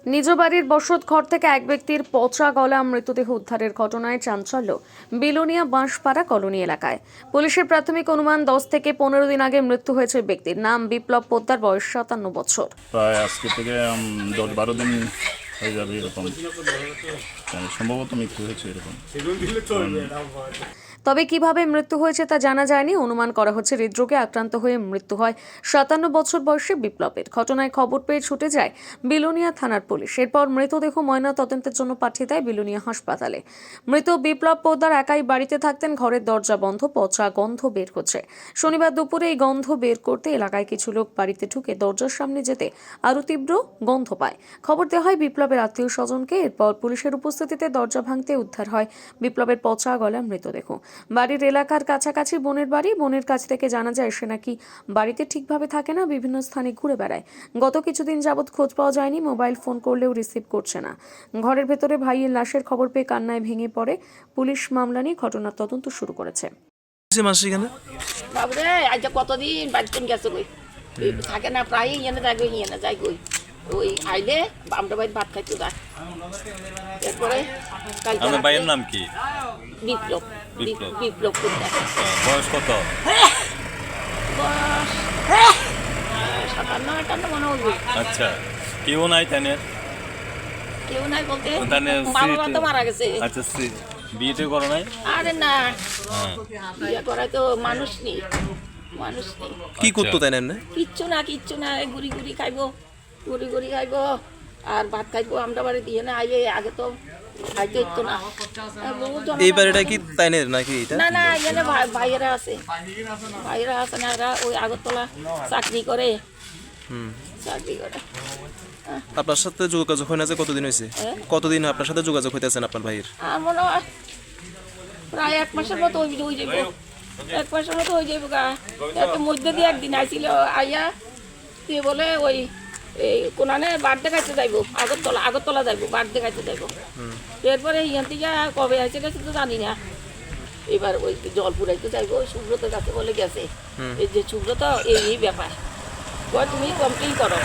নিজ বাড়ির বসত ঘর থেকে এক ব্যক্তির পচা গলা মৃতদেহ উদ্ধারের ঘটনায় চাঞ্চল্য বিলোনিয়া বাঁশপাড়া কলোনি এলাকায়। পুলিশের প্রাথমিক অনুমান 10 থেকে 15 দিন আগে মৃত্যু হয়েছে। ব্যক্তির নাম বিপ্লব পোদ্দার, বয়স 57 বছর। প্রায় আজকে থেকে 10-12 দিন হয়ে যাবে এরকম, সম্ভবত মৃত্যু হয়েছে এরকম। তবে কিভাবে মৃত্যু হয়েছে তা জানা যায়নি। অনুমান করা হচ্ছে হৃদরোগে আক্রান্ত হয়ে মৃত্যু হয় 57 বছর বয়সী বিপ্লবের। ঘটনায় খবর পেয়ে ছুটে যায় বিলোনিয়া থানার পুলিশ। এরপর মৃতদেহ ময়না তদন্তের জন্য পাঠিয়ে দেয় বিলোনিয়া হাসপাতালে। মৃত বিপ্লব পোদ্দার একাই বাড়িতে থাকতেন। ঘরের দরজা বন্ধ, পচা গন্ধ বের হচ্ছে। শনিবার দুপুরে এই গন্ধ বের করতে এলাকায় কিছু লোক বাড়িতে ঢুকে দরজার সামনে যেতে আরও তীব্র গন্ধ পায়। খবর দেওয়া হয় বিপ্লবের আত্মীয় স্বজনকে। এরপর পুলিশের উপস্থিতিতে দরজা ভাঙতে উদ্ধার হয় বিপ্লবের পচা গলা মৃতদেহ। বাড়ির এলাকার কাছাকাছি বোনের বাড়ি। বোনের কাছ থেকে জানা যায় সে নাকি বাড়িতে ঠিকভাবে থাকে না, বিভিন্ন স্থানে ঘুরে বেড়ায়। গত কিছুদিন যাবৎ খোঁজ পাওয়া যায়নি। মোবাইল ফোন করলেও রিসিভ করছে না। ঘরের ভেতরে ভাইয়ের লাশের খবর পেয়ে কান্নায় ভেঙে পড়ে পুলিশ। মামলা নিয়ে ঘটনার তদন্ত শুরু করেছে। বাবুরে আজ কতদিন বাড়িতে গেছে কই থাকে না, প্রায় ইয়ে যাই ইয়ে যাই কই ওই আইলে আমরা বাড়ি ভাত খাইতে যায়। এরপরে আপনার ভাইয়ের নাম কি? বিপ্লব। বিপ্লব পোদ্দার। বয়স কত? বয়স 57-58 মনে হইবে। আচ্ছা, কেউ নাই তানের? কেউ নাই বলতে তানের বাবা তো মারা গেছে। আচ্ছা, বিয়েতে করো নাই? আরে না, বিয়ে করায় তো মানুষ নেই। কি করতো তাই না? কিচ্ছু না ঘুরি ঘুরি খাইবো আর ভাত খাইবো। আমরা বাড়ি দিয়ে না আইলে আগে তো খাইতে হতো না। এই বাড়িটা কি তাইনের নাকি এটা? না এখানে ভাইয়েরা আছে না, এরা ওই আগরতলা চাকরি করে। আপনার সাথে যোগাযোগ হয় না যে কতদিন হয়েছে? কতদিন আপনার সাথে যোগাযোগ হইতেছেন আপনার ভাইয়ের? মনে হয় প্রায় 1 মাসের মতো হয়ে যাবো। 1 মাসের মতো হয়ে যাবো গা। মধ্যে দিয়ে একদিন আইছিল, আইয়া তুই বলে ওই কোনানে বার্থডে খাইতে যাইবো, আগরতলা যাইবো, বার্থডে খাইতে যাইবো। এরপরে ইয়ান থেকে কবে আইসে গেছে তো জানি না। এবার ওই জলপুরাইতে যাইবো, সুব্রতের কাছে বলে গেছে। এই যে সুব্রত এই ব্যাপার, তুমি কমপ্লেন করো,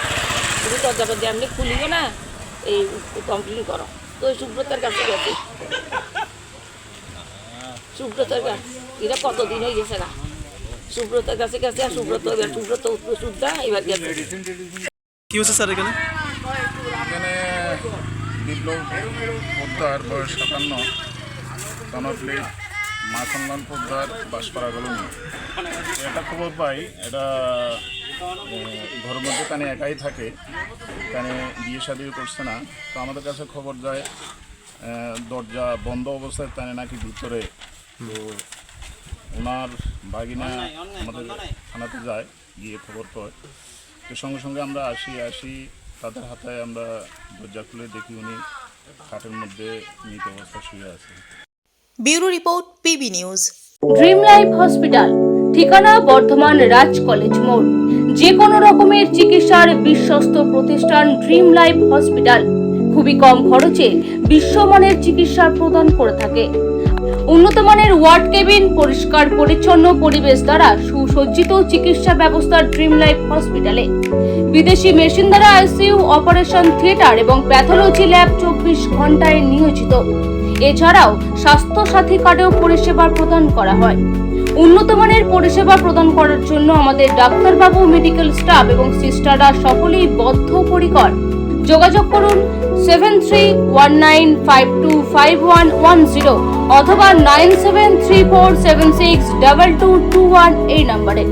তুমি দরজা এমনি খুলিব না, এই কমপ্লেন করো। তো সুব্রতের কাছে গেছে। সুব্রতের কাছে এটা কতদিন হয়ে গেছে না, সুব্রতের কাছে গেছে। আর সুব্রত সুদ্ধা এবার গেছে। কি হচ্ছে স্যার এখানে? বিপ্লব পোদ্দার, বয়স 57, তনফলি মা সন্ধান পোদ্দার, বাঁশপাড়া কলোনি। এটা খবর পাই, এটা ঘরের মধ্যে কানে একাই থাকে, কানে বিয়ে শাদিও করছে না। তো আমাদের কাছে খবর যায় দরজা বন্ধ অবস্থায় তানে নাকি ভিতরে। তো ওনার ভাগিনা আমাদের থানাতে যায়, গিয়ে খবর পায়। তো সঙ্গে সঙ্গে আমরা আসি তাদের হাতে আমরা দরজা খুলে দেখি উনি খাটের মধ্যে মৃত অবস্থা শুয়ে আছে। Bureau report, PB news. Dream life hospital, ঠিকানা বর্ধমান রাজ কলেজ মোড়। যে কোনো রকমের চিকিৎসার বিশ্বস্ত প্রতিষ্ঠান ড্রিম লাইফ হসপিটাল খুবই কম খরচে বিশ্বমানের চিকিৎসা প্রদান করে থাকে। উন্নত মানের ওয়ার্ড কেবিন, পরিষ্কার পরিচ্ছন্ন পরিবেশ দ্বারা সুসজ্জিত চিকিৎসা ব্যবস্থা ড্রিম লাইফ হসপিটালে। বিদেশি মেশিন দ্বারা আইসিইউ, অপারেশন থিয়েটার এবং প্যাথোলজি ল্যাব 24 ঘন্টায় নিয়োজিত। এছাড়াও স্বাস্থ্য সাথী কার্ডেও পরিষেবা প্রদান করা হয়। উন্নত মানের পরিষেবা প্রদান করার জন্য আমাদের ডাক্তারবাবু, মেডিকেল স্টাফ এবং সিস্টাররা সকলেই বদ্ধপরিকর। যোগাযোগ করুন 7319525110 অথবা 9734762221 এই নম্বরে।